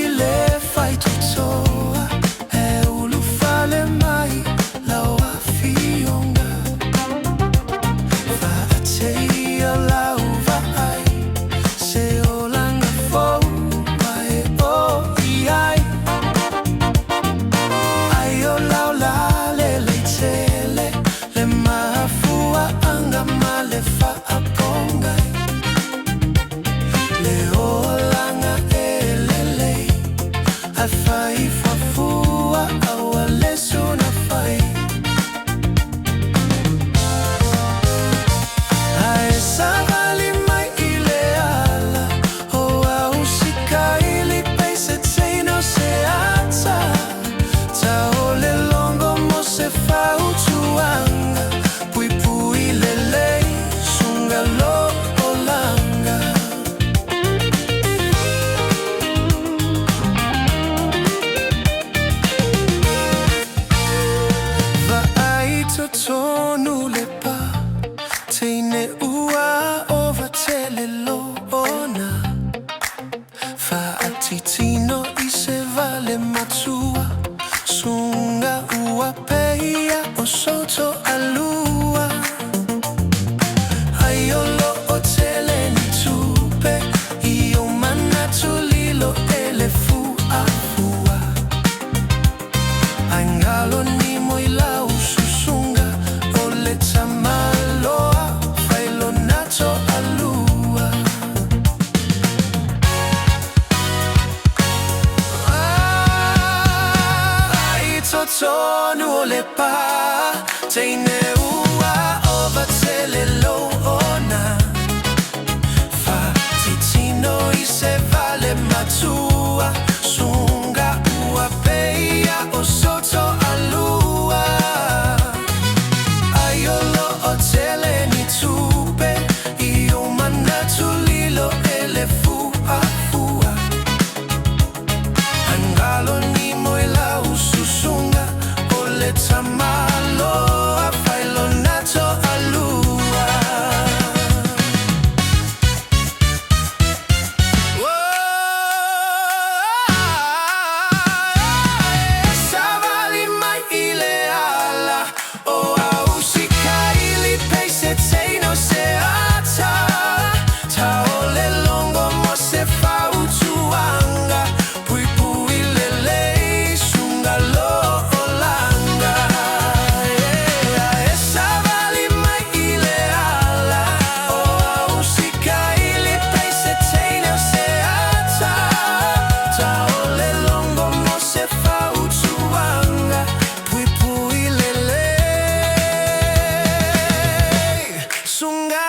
ile Faitoto'a e ulufale mai lau afionga Fa'ateia lau va'ai se olanga fou mai o iai Ai o lau la le leitele le mahafua anga ma le fa'aponga Le olanga Ai fai fafua au alesu na fai Ai savali mai ile ala O au sika ili peise teino se ata Ta ole longo mo se fau tuanga Pui pui lelei sunga lo olanga Tonu le pa Teine ua ova tele lo ona Fa'atitino I se vale matua Sunga ua peia o soto alua Ai o lo o tele ni tupe I o manatu lilo ele fua fua Angalo ni moi lau Tamaloa, failo nato alua Ai totonu o le pa Teine ua ova tele lo ona Fa'atitino I se vale matua Sunga ua peia o soto alua Tele ni tupe I o manatu lilo ele fua fua Angalo ni moi lau susunga O le tamalo a failo nato alua Savali mai ile ala O au Teino se ata Ta ole longo mo se fau tuanga Pui pui lelei sunga lo olanga E savali mai ile ala O au sika ili peise teino se ata Ta ole longo mo se fau tuanga Pui pui lelei Sunga